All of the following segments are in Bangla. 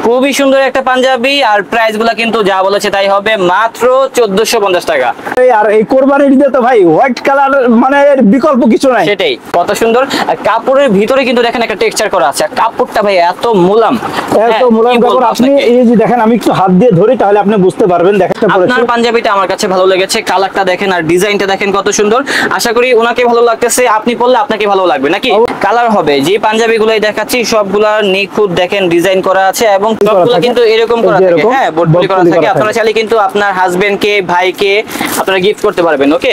খুবই সুন্দর একটা পাঞ্জাবি, আর প্রাইস গুলা কিন্তু যা বলেছে তাই হবে, মাত্র 1450 টাকা। আর এই কোরবানির ঈদে তো ভাই হোয়াইট কালার মানে বিকল্প কিছু নাই। সেটাই, কত সুন্দর। আর কাপড়ের ভিতরে কিন্তু দেখেন একটা টেক্সচার করা আছে, কাপড়টা ভাই এত মোলাম, এত মোলায়েম কাপড়। আপনি এই যে দেখেন, আমি একটু হাত দিয়ে ধরি তাহলে আপনি বুঝতে পারবেন। দেখেন আপনার পাঞ্জাবিটা আমার কাছে ভালো লেগেছে, কালারটা দেখেন আর ডিজাইনটা দেখেন কত সুন্দর। আশা করি ওনাকে ভালো লাগতেছে, আপনি পরলে আপনাকে ভালো লাগবে নাকি? কালার হবে যে পাঞ্জাবিগুলাই দেখাচ্ছি সবগুলা নিখুঁত দেখেন ডিজাইন করা আছে, এবং সবগুলা কিন্তু এরকম করা থাকে, হ্যাঁ বোর্ড করা থাকে। আপনারা চাইলে কিন্তু আপনার হাজবেন্ডকে, ভাইকে আপনারা গিফট করতে পারবেন। ওকে,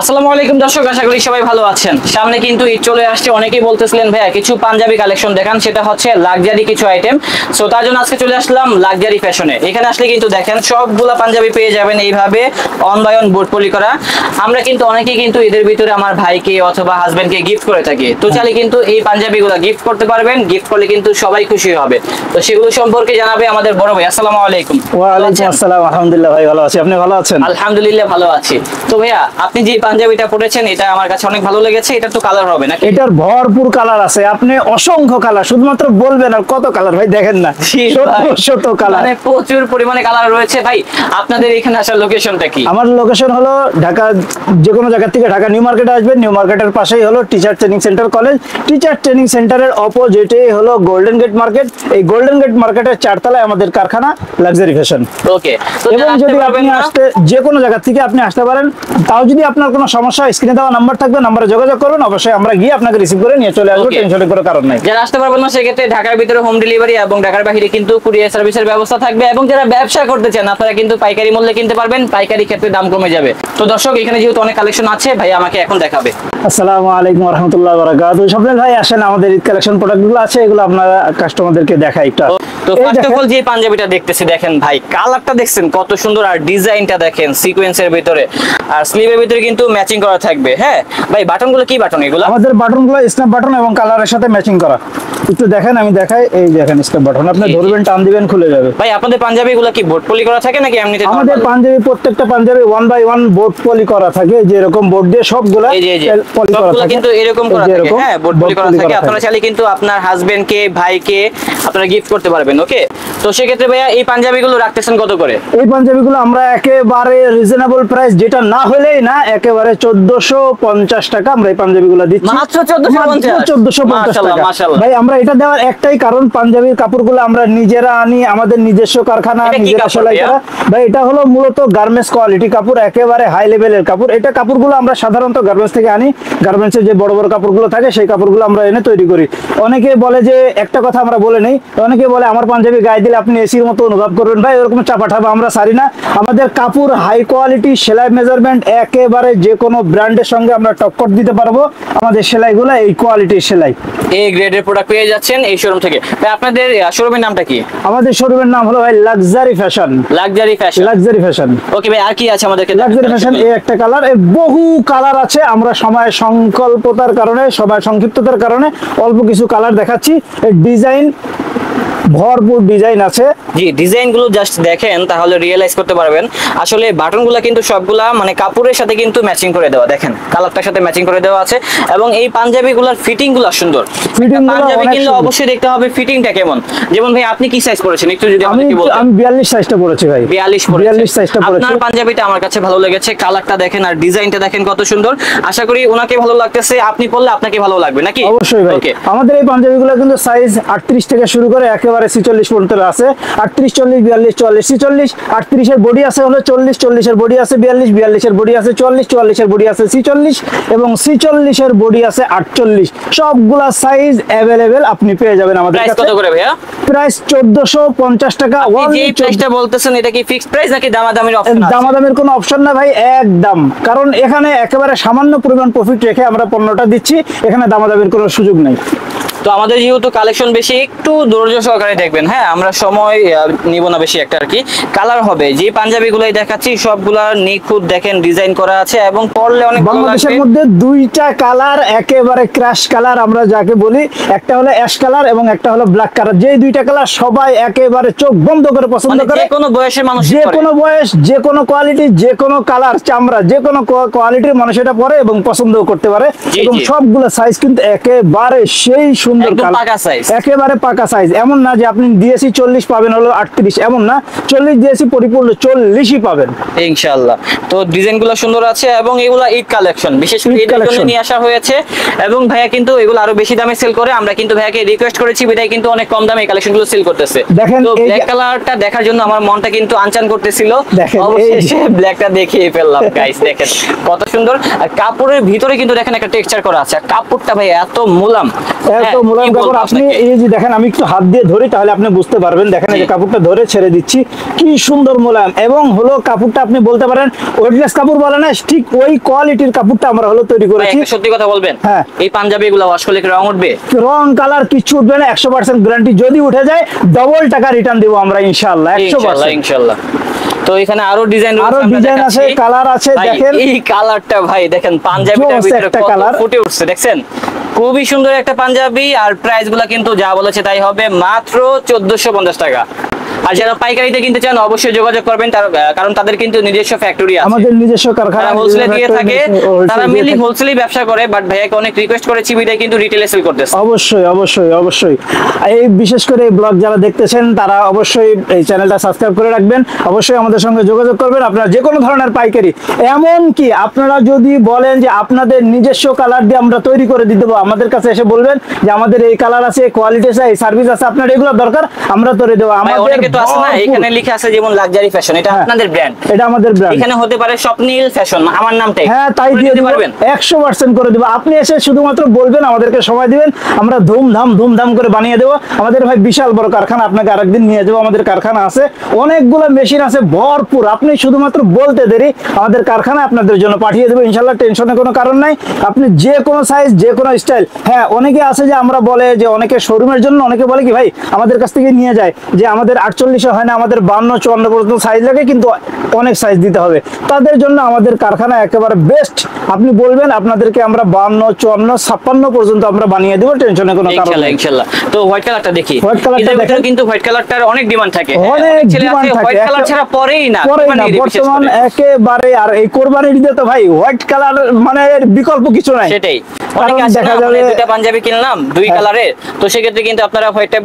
আসসালামু আলাইকুম দর্শক, আশা করি সবাই ভালো আছেন। সামনে কিন্তু ঈদ চলে আসছে, অনেকেই বলতেছিলেন ভাইয়া কিছু পাঞ্জাবি কালেকশন দেখান, সেটা হচ্ছে লাক্সারি কিছু আইটেম। সো তার জন্য আজকে চলে আসলাম লাক্সারি ফ্যাশনে। এখানে আসলে কিন্তু দেখেন সবগুলা পাঞ্জাবি পেয়ে যাবেন এইভাবে one by one board poly করা। আমরা কিন্তু অনেকেই কিন্তু ঈদের ভিতরে আমার ভাইকে অথবা হাজবেন্ডকে গিফট করে থাকি, তো চাইলে কিন্তু এই পাঞ্জাবিগুলো গিফট করতে পারবেন। গিফট করলে কিন্তু সবাই খুশি হবে। তো সেগুলো সম্পর্কে জানাবে আমাদের বড় ভাই। আসসালামু আলাইকুম। ওয়া আলাইকুম আসসালাম। আলহামদুলিল্লাহ ভাই ভালো আছি, আপনি ভালো আছেন? আলহামদুলিল্লাহ ভালো আছি। তো ভাইয়া আপনি যে পাঞ্জাবিটা পরেছেন এটা আমার কাছে অনেক ভালো লেগেছে। এটা তো কালার হবে নাকি? এটার ভরপুর কালার আছে, আপনি অসংখ্য কালার, শুধুমাত্র বলবেন আর কত কালার ভাই দেখেন না, শত কালার, মানে প্রচুর পরিমাণে কালার রয়েছে। ভাই আপনাদের এখানে আসার লোকেশনটা কি? আমার লোকেশন হলো ঢাকা, যে কোনো জায়গা থেকে ঢাকা নিউ মার্কেটে আসবেন। নিউ মার্কেটের পাশেই হলো teacher training centre college. Teacher training সেন্টারের অপোজিটে হলো গোল্ডেন গেট মার্কেট। এই গোল্ডেন গেট মার্কেটের 4 তলায় আমাদের কারখানা লাক্সারি ফ্যাশন। ওকে, এবং যদি আপনি আসতে যে কোনো জায়গা থেকে আপনি আসতে পারেন, তাও যদি আপনার কোনো সমস্যা, স্ক্রিনে দেওয়া নাম্বার থাকবে, নাম্বারে যোগাযোগ করবেন, অবশ্যই আমরা গিয়ে আপনাকে রিসিভ করে নিয়ে চলে আসবো, টেনশনের কোনো কারণ নাই। যারা আসতে পারবেন না সেক্ষেত্রে ঢাকার ভিতরে হোম ডেলিভারি এবং ঢাকার বাইরে কিন্তু কুরিয়ার সার্ভিসের ব্যবস্থা থাকবে। এবং যারা ব্যবসা করতে চান আপনারা কিন্তু পাইকারি মূল্যে কিনতে পারবেন, পাইকারি ক্ষেত্রে দাম কমে যাবে। তো দর্শক এখানে যেহেতু অনেক কালেকশন আছে, ভাই আমাকে এখন দেখাবে। আসসালামু আলাইকুম ওয়া রাহমাতুল্লাহি ওয়া বারাকাতুহু। স্বপ্নিল ভাই আসেন, আমাদের ঈদ কালেকশন প্রোডাক্টগুলো আছে, এগুলো আপনারা কাস্টমারদেরকে দেখাই একটু। তো ফার্স্ট অফ অল যে পাঞ্জাবিটা দেখতেছি দেখেন ভাই, কালারটা দেখছেন কত সুন্দর, আর ডিজাইনটা দেখেন সিকোয়েন্সের ভিতরে, আর স্লিভের ভিতরে কিন্তু ম্যাচিং করা থাকবে। হ্যাঁ ভাই, বাটনগুলো কি বাটন এগুলো? আমাদের বাটনগুলো স্ন্যাপ বাটন এবং কালারের সাথে ম্যাচিং করা। একটু দেখেন, আমি দেখাই, এই দেখেন স্ন্যাপ বাটন, আপনি ধরবেন, টান দিবেন, খুলে যাবে। ভাই আপনাদের পাঞ্জাবিগুলো কি বোর্ড পলি করা থাকে নাকি এমনিতে? আমাদের পাঞ্জাবি, প্রত্যেকটা পাঞ্জাবি 1 বাই 1 বোর্ড পলি করা থাকে, যে এরকম বোর্ড দিয়ে সবগুলা পলি করা থাকে, কিন্তু এরকম করা থাকে, হ্যাঁ বোর্ড পলি করা থাকে। আপনারা চাইলে কিন্তু আপনার হাজবেন্ডকে, ভাইকে আপনারা গিফট করতে পারবেন। ওকে, তো সেক্ষেত্রে ভাইয়া এই পাঞ্জাবিগুলো রাখতেছেন কত করে? এই পাঞ্জাবিগুলো আমরা একেবারে রিজনেবল প্রাইস, যেটা না হলেই না, একেবারে 1450 টাকা আমরা এই পাঞ্জাবিগুলো দিচ্ছি। মাত্র 1450 টাকা। ভাই আমরা এটা দেওয়ার একটাই কারণ, পাঞ্জাবির কাপড়গুলো আমরা নিজেরা আনি, আমাদের নিজস্ব কারখানা, নিজেরা সেলাই করা। ভাই এটা হলো মূলত গার্মেন্টস কোয়ালিটি কাপড়, একেবারে হাই লেভেলের কাপড়। এটা কাপড়গুলো আমরা সাধারণত গার্মেন্টস থেকে আনি, গার্মেন্টসের যে বড় বড় কাপড়গুলো থাকে সেই কাপড়গুলো আমরা এনে তৈরি করি। অনেকে বলে যে, একটা কথা আমরা বলে নেই, অনেকে বলে আমার পাঞ্জাবি গায়ে দিলে আপনি এসির মতো অনুভব করবেন। ভাই এরকম চাপা ঠাপা আমরা সারি না, আমাদের কাপড় হাই কোয়ালিটি, সেলাই মেজারমেন্ট একেবারে যে কোনো ব্র্যান্ডের সঙ্গে আমরা টক্কর দিতে পারবো। আমাদের সেলাইগুলো এই কোয়ালিটির সেলাই, এই গ্রেডের প্রোডাক্ট পেয়ে যাচ্ছেন এই শোরুম থেকে। ভাই আপনাদের শোরুমের নামটা কি? আমাদের শোরুমের নাম হলো ভাই luxury fashion. Luxury fashion, luxury fashion. Okay ভাই, আর কি আছে আমাদেরকে? লাক্সারি ফ্যাশন এই একটা কালার, এই বহু কালার আছে, আমরা সময় সংকল্পতার কারণে, সময় সংক্ষিপ্ততার কারণে অল্প কিছু কালার দেখাচ্ছি। এই ডিজাইন, ভরপুর ডিজাইন আছে। জি, ডিজাইনগুলো জাস্ট দেখেন তাহলে রিয়েলাইজ করতে পারবেন। আসলে বাটনগুলো কিন্তু সবগুলা মানে কাপড়ের সাথে কিন্তু ম্যাচিং করে দেওয়া, দেখেন কালারটার সাথে ম্যাচিং করে দেওয়া আছে। এবং এই পাঞ্জাবিগুলোর ফিটিংগুলো সুন্দর। পাঞ্জাবি কিন্তু অবশ্যই দেখতে হবে ফিটিংটা কেমন। যেমন ভাই আপনি কি সাইজ পরেছেন একটু যদি আমাকে বলতেন? আমি 42 সাইজটা পরেছি ভাই। 42 সাইজটা পরেছি। আপনার পাঞ্জাবিটা আমার কাছে ভালো লেগেছে, কালারটা দেখেন আর ডিজাইনটা দেখেন কত সুন্দর। আশা করি ওনাকে ভালো লাগতেছে, আপনি পরলে আপনাকে ভালো লাগবে নাকি? অবশ্যই ভাই। আমাদের এই পাঞ্জাবিগুলো কিন্তু সাইজ 38 থেকে শুরু করে একেবারে 46 পর্যন্ত আছে। 38, 40, 42, 44, 46, 38 এর বডি আছে হলো 40, 40 এর বডি আছে 42, 42 এর বডি আছে 40, 44 এর বডি আছে 46 এবং 46 এর বডি আছে 48। সবগুলা সাইজ अवेलेबल আপনি পেয়ে যাবেন আমাদের কাছে। প্রাইস কত করে ভাইয়া? প্রাইস 1450 টাকা। আপনি যে প্রাইসটা বলতেছেন এটা কি ফিক্সড প্রাইস নাকি দামাদামির অপশন আছে? দামাদামির কোনো অপশন না ভাই, একদম। কারণ এখানে একেবারে সামান্য পরিমাণ প্রফিট রেখে আমরা পণ্যটা দিচ্ছি, এখানে দামাদামির কোনো সুযোগ নাই। তো আমাদের যেহেতু কালেকশন বেশি, একটু ধৈর্য সহকারে দেখবেন। হ্যাঁ, আমরা সময় নিব না বেশি একটা আর কি। কালার হবে যে পাঞ্জাবিগুলাই দেখাচ্ছি সবগুলা নিখুঁত দেখেন ডিজাইন করা আছে, এবং পরলে অনেক ভালো লাগবে। বাংলাদেশের মধ্যে দুইটা কালার একেবারে ক্র্যাশ কালার আমরা যাকে বলি, একটা হলো অ্যাশ কালার এবং একটা হলো ব্ল্যাক কালার। যে দুইটা কালার সবাই একেবারে চোখ বন্ধ করে পছন্দ করে, যে কোনো বয়সের মানুষ, যে কোনো বয়স, যে কোনো কোয়ালিটি, যে কোনো কালার, চামড়া, যে কোনো কোয়ালিটির মানুষ এটা পরে এবং পছন্দও করতে পারে। এবং সবগুলো সাইজ কিন্তু একেবারে সেই সুন্দর সুন্দর একদম কালার, পাকা size। একেবারে পাকা সাইজ। এমন না যে আপনি দিয়েছি 40 পাবেন হলো 38, এমন না, 40 দিয়েছি পরিপূর্ণ 40ই পাবেন ইনশাআল্লাহ। তো ডিজাইনগুলো সুন্দর আছে এবং এগুলা ঈদ কালেকশন, বিশেষ করে ঈদ ঈদের জন্য collection। নিয়ে আসা হয়েছে। এবং ভাইয়া কিন্তু এগুলো আরো বেশি দামে সেল করে, আমরা কিন্তু ভাইয়াকে রিকোয়েস্ট করেছি বিধায় কিন্তু অনেক কম দামে এই কালেকশনগুলো সেল করতেছে। দেখেন তো এই যে- ব্ল্যাক কালারটা দেখার জন্য আমার মনটা কিন্তু আনচান করতেছিল, দেখেন এই অবশেষে ব্ল্যাকটা দেখিয়ে ফেললাম গাইস। দেখেন কত সুন্দর, আর কাপড়ের ভিতরে কিন্তু দেখেন একটা টেক্সচার করা আছে, আর কাপড়টা ভাই এত মুলাম, এত মোলায়েম কি বলবো কাপড়। আপনি আপনাকে। এই যে দেখেন, আমি একটু হাত দিয়ে ধরি তাহলে আপনি বুঝতে পারবেন। দেখেন এই যে জি। কাপড়টা ধরে ছেড়ে দিচ্ছি, কি সুন্দর মোলায়েম। এবং হলো কাপড়টা আপনি বলতে পারেন ওয়েটলেস কাপড় বলে না, ঠিক ওই কোয়ালিটির কাপড়টা আমরা হলো তৈরি ভাই করেছি। একটা সত্যি কথা বলবেন, হ্যাঁ। এই পাঞ্জাবি গুলো ওয়াশ করলে কি রং উঠবে? রং কালার কিছু উঠবে না, 100% গ্যারান্টি। যদি উঠে যায় ডবল টাকা রিটার্ন দিব আমরা ইনশাআল্লাহ, ইনশাআল্লাহ 100%। ইনশাআল্লাহ। তো এখানে আরো ডিজাইন আরো ডিজাইন আছে, কালার আছে। দেখেন এই কালারটা ভাই দেখেন, পাঞ্জাবিটার জোস ভিতরে একটা কত কালার। ফুটে উঠছে দেখছেন, খুবই সুন্দর একটা পাঞ্জাবি। আর প্রাইস গুলা কিন্তু যা বলেছে তাই হবে, মাত্র 1450 টাকা। আর যারা পাইকারিতে কিনতে চান অবশ্যই যোগাযোগ করবেন, কারণ তাদের কিন্তু নিজস্ব ফ্যাক্টরি আছে, আমাদের নিজস্ব কারখানা, তারা হোলসেলে দিয়ে factory, থাকে, wholesale তারা দিয়ে মেনলি থাকে। হোলসেলই ব্যবসা করে। বাট ভাইয়াকে অনেক রিকোয়েস্ট করেছি বিদায় কিন্তু রিটেলে সেল করতেছে। অবশ্যই অবশ্যই অবশ্যই। এই বিশেষ করে এই ব্লগ যারা দেখতেছেন তারা অবশ্যই এই চ্যানেলটা সাবস্ক্রাইব করে রাখবেন, অবশ্যই আমাদের সঙ্গে যোগাযোগ করবেন। আপনারা যে কোনো ধরনের পাইকারি, এমন কি আপনারা যদি বলেন যে আপনাদের নিজস্ব কালার দিয়ে আমরা তৈরি করে দিতে পারবো, আমাদের কাছে এসে বলবেন যে আমাদের এই কালার আছে, কোয়ালিটি আছে, এই সার্ভিস আছে, আপনার এগুলো দরকার, আমরা তৈরি দেবো। ভাই আমাদের অনেকে তো আছে না, ভরপুর- এখানে লেখা আছে যেমন লাক্সারি ফ্যাশন, এটা হ্যাঁ, আপনাদের ব্র্যান্ড, এটা আমাদের ব্র্যান্ড। এখানে হতে পারে স্বপ্নীল ফ্যাশন, আমার নামটাই হ্যাঁ, তাই করে দিয়ে দিতে দিব, পারবেন। 100% করে দিব। আপনি এসে শুধুমাত্র বলবেন, আমাদেরকে সময় দিবেন, আমরা ধুমধাম করে বানিয়ে দেবো। আমাদের ভাই বিশাল বড় কারখানা, আপনাকে আরেকদিন নিয়ে যাবো। আমাদের কারখানা আছে, অনেকগুলো মেশিন আছে ভরপুর। আপনি শুধুমাত্র বলতে দেরি, আমাদের কারখানা আপনাদের জন্য পাঠিয়ে দেবো ইনশাল্লাহ, টেনশনের কোনো কারণ নাই। আপনি যে কোনো সাইজ, যে কোনো স্টাইল। হ্যাঁ, অনেকে আছে যে আমরা বলে যে অনেকে শোরুমের জন্য, অনেকে বলে কি ভাই আমাদের কাছ থেকে নিয়ে যায় যে আমাদের 48 হয় না, আমাদের 52 54 পর্যন্ত সাইজ লাগে, কিন্তু অনেক সাইজ দিতে হবে। তাদের জন্য আমাদের কারখানা একেবারে বেস্ট। আপনি বলবেন, আপনাদেরকে আমরা 52 54 56 পর্যন্ত আমরা বানিয়ে দেবো, টেনশনের কোনো কারণ ইনশাআল্লাহ নেই। ইনশাআল্লাহ। তো হোয়াইট কালারটা দেখি, হোয়াইট কালারটা ঈদের ভিতরে দেখেন। কিন্তু হোয়াইট কালারটার অনেক ডিমান্ড থাকে, অনেক ছেলে demand আছে থাকে। হোয়াইট কালার ছাড়া পরেই না, পরে মানে না, ঈদে বিশেষ বর্তমান করে। একেবারে। আর এই কোরবানির ঈদে তো ভাই হোয়াইট কালার মানে এর বিকল্প কিছু নাই। সেটাই, কারণ অনেকে আছে না, দেখা মানে যাবে দুইটা পাঞ্জাবি কিনলাম দুই হ্যাঁ। কালারের, তো সেক্ষেত্রে কিন্তু আপনারা হোয়াইটটা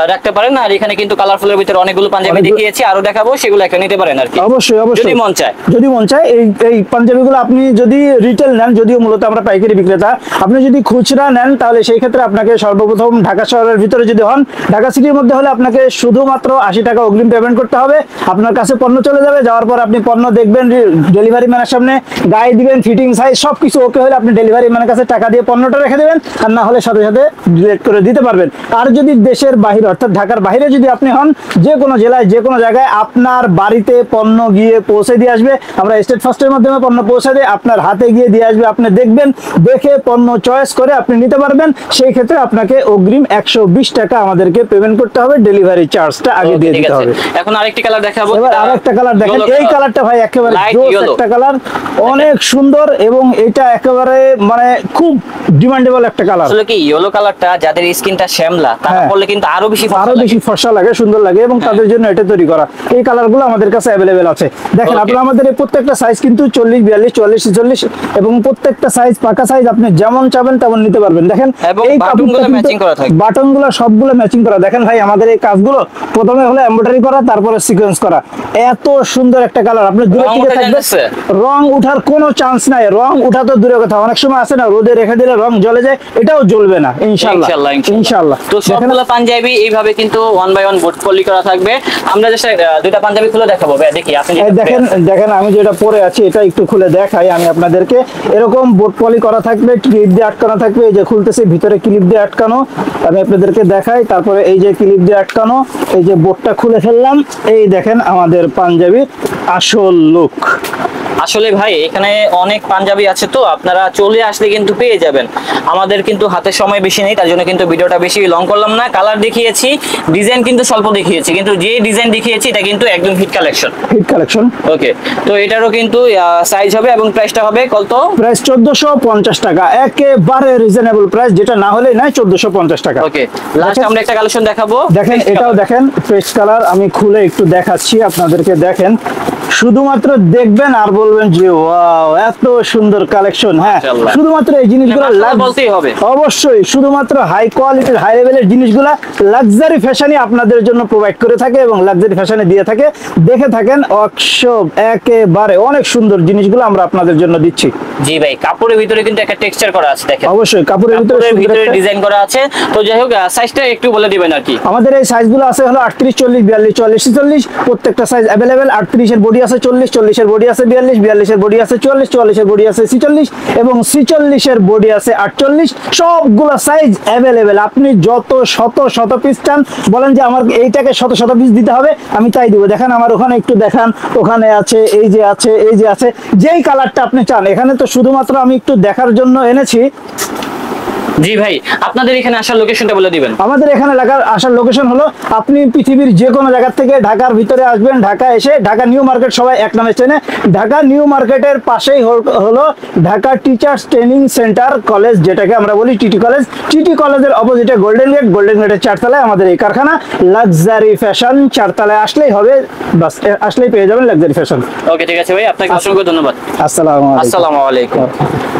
রাখতে পারেন। আর এখানে কিন্তু কালারফুলের ভিতরে অনেকগুলো পাঞ্জাবি অনেকগুলো- দেখিয়েছি, আরো দেখাবো, সেগুলো একটা নিতে পারেন আর কি, অবশ্যই অবশ্যই, যদি মন চায়। যদি মন চায়। এই এই পাঞ্জাবিগুলো আপনি যদি রিটেল নেন, যদিও মূলত আমরা পাইকারি বিক্রেতা, আপনি যদি খুচরা নেন তাহলে সেই ক্ষেত্রে আপনাকে সর্বপ্রথম ঢাকা শহরের ভিতরে যদি হন, ঢাকা সিটির মধ্যে হলে আপনাকে শুধুমাত্র 80 টাকা অগ্রিম পেমেন্ট করতে হবে। আপনার কাছে পণ্য চলে যাবে, যাওয়ার পর আপনি পণ্য দেখবেন, ডেলিভারি ম্যানের সামনে গায়ে দিবেন, ফিটিং সাইজ সবকিছু ওকে হলে আপনি ডেলিভারি ম্যানের কাছে টাকা দিয়ে পণ্যটা রেখে দেবেন, আর না হলে সাথে সাথে ডিলিট করে দিতে পারবেন। আর যদি দেশের বাহিরে অর্থাৎ ঢাকার বাইরে যদি আপনি হন, যে কোনো জেলায় যে কোনো জায়গায় আপনার বাড়িতে পণ্য গিয়ে পৌঁছে দিয়ে আসবে। আমরা স্টেট ফার্স্টের মাধ্যমে পণ্য পৌঁছে দিয়ে আপনার হাতে গিয়ে দিয়ে আসবে, আপনি দেখবেন, দেখে পণ্য চয়েস করে আপনি নিতে পারবেন। সেই ক্ষেত্রে আপনাকে অগ্রিম 120 টাকা আমাদেরকে পেমেন্ট করতে হবে, ডেলিভারি চার্জটা আগে দিয়ে ঠিক দিতে আছে, হবে। এখন আরেকটি কালার দেখাবো। এবার আরেকটা কালার দেখেন, yellow এই color। কালারটা ভাই একেবারে Light জোস yellow। একটা কালার, অনেক সুন্দর, এবং এটা একেবারে মানে খুব ডিমান্ডেবল একটা কালার। আসলে কি ইয়েলো কালারটা যাদের স্কিনটা শ্যামলা তারা হ্যাঁ। পরলে কিন্তু আরো বেশি ফর্সা আরো লাগে। বেশি ফর্সা লাগে, সুন্দর লাগে, এবং তাদের জন্য এটা তৈরি করা। এই কালারগুলো আমাদের কাছে অ্যাভেলেবেল আছে। দেখেন Okay. আপনারা আমাদের এই প্রত্যেকটা সাইজ কিন্তু 40 42 44 46, এবং প্রত্যেকটা সাইজ পাকা সাইজ, আপনি যেমন চাবেন তেমন নিতে পারবেন। দেখেন এবং এই বাটনগুলো কাপড়টা matching করা থাকবে। বাটনগুলো সবগুলো ম্যাচিং করা। দেখেন ভাই আমাদের এই কাজগুলো প্রথমে হলো এমব্রয়ডারি করা, তারপরে সিকোয়েন্স করা। এত সুন্দর একটা কালার, আপনি দূরে রং থেকে উঠে থাকবে, যাচ্ছে? রং উঠার কোনো চান্স নাই। রং উঠা তো দূরের কথা, অনেক সময় আছে না রোদে রেখে দিলে রং জ্বলে যায়, এটাও জ্বলবে না ইনশাআল্লাহ ইনশাআল্লাহ। তো দেখেন সবগুলো পাঞ্জাবি এইভাবে কিন্তু 1 বাই 1 বোর্ড পলি করা থাকবে। আমরা জাস্ট দুইটা পাঞ্জাবি খুলে দেখাবো ভাই, দেখি আপনি এই দেখেন দেখেন আমি যেটা পরে আছি এটা একটু খুলে দেখাই আমি আপনাদেরকে। এরকম বোর্ড পলি করা থাকবে, ক্লিপ দিয়ে আটকানো থাকবে। এই যে খুলতেছি, ভিতরে ক্লিপ দিয়ে আটকানো, আমি আপনাদেরকে দেখাই। তারপরে এই যে ক্লিপ দিয়ে আটকানো, এই যে বোর্ডটা খুলে ফেললাম। এই দেখেন আমাদের পাঞ্জাবির আসল লুক। আসলে ভাই এখানে অনেক পাঞ্জাবি আছে, তো আপনারা চলে আসলে কিন্তু পেয়ে যাবেন। আমাদের কিন্তু হাতে সময় বেশি নেই, তার জন্য কিন্তু ভিডিওটা বেশি লং করলাম না। কালার দেখিয়েছি, ডিজাইন কিন্তু স্বল্প দেখিয়েছি, কিন্তু যে ডিজাইন দেখিয়েছি এটা কিন্তু একদম hit collection. Hit collection. Okay, তো এটারও কিন্তু সাইজ হবে এবং প্রাইসটা হবে কত? প্রাইস 1450 টাকা, একেবারে রিজনেবল প্রাইস, যেটা না হলে নাই 1450 টাকা। ওকে, লাস্ট আমরা একটা কালেকশন দেখাবো। দেখেন এটাও দেখেন পেস্ট কালার, আমি খুলে একটু দেখাচ্ছি আপনাদেরকে। দেখেন শুধুমাত্র দেখবেন আর বলবেন বলবেন যে ওয়াও এত সুন্দর কালেকশন। হ্যাঁ, মাশাআল্লাহ। শুধুমাত্র এই জিনিসগুলো মাশাআল্লাহ বলতেই হবে। অবশ্যই শুধুমাত্র হাই কোয়ালিটির হাই লেভেলের জিনিসগুলা লাক্সারি ফ্যাশনই আপনাদের জন্য প্রোভাইড করে থাকে এবং লাক্সারি ফ্যাশনে দিয়ে থাকে। দেখে থাকেন অক্ষব একেবারে অনেক সুন্দর জিনিসগুলো আমরা আপনাদের জন্য দিচ্ছি। জি ভাই, কাপড়ের ভিতরে কিন্তু একটা টেক্সচার করা আছে দেখেন। অবশ্যই কাপড়ের কাপড়ের ভিতরে ভিতরে ডিজাইন করা আছে। তো যাই হোক, সাইজটা একটু বলে দিবেন আর কি। আমাদের এই সাইজগুলো আছে হলো 38, 40, 42, 44, 46। প্রত্যেকটা সাইজ অ্যাভেলেবেল। 38 এর বডি আছে 40, 40 এর বডি আছে 42, 42 এর বডি আছে 44, 44 এর বডি আছে 46 এবং 46 এর বডি আছে 48। সবগুলো সাইজ অ্যাভেলেবেল। আপনি যত শত পিস চান বলেন যে আমার এইটাকে শত পিস দিতে হবে, আমি তাই দিব। দেখেন আমার ওখানে একটু দেখান, ওখানে আছে, এই যে আছে, এই যে আছে, যেই কালারটা আপনি চান। এখানে তো শুধুমাত্র আমি একটু দেখার জন্য এনেছি। জি ভাই, আপনাদের এখানে আসার লোকেশনটা বলে দিবেন। আমাদের এখানে আসার লোকেশন হলো, আপনি পৃথিবীর যে কোনো জায়গা থেকে ঢাকার ভিতরে আসবেন, ঢাকা এসে ঢাকা নিউ মার্কেট সবাই এক নামে চেনে। ঢাকা নিউ মার্কেটের পাশেই হলো Dhaka teachers training centre college, যেটাকে আমরা বলি টিটি কলেজ। টিটি কলেজের অপোজিটে গোল্ডেন গেটের 4 তলায় আমাদের এই কারখানা লাক্সারি ফ্যাশন। 4 তলায় আসলেই হবে, বাস আসলেই পেয়ে যাবেন লাক্সারি ফ্যাশন। ওকে, ঠিক আছে ভাই, আপনাকে অসংখ্য ধন্যবাদ। আসসালামু আলাইকুম। আসসালামু আলাইকুম।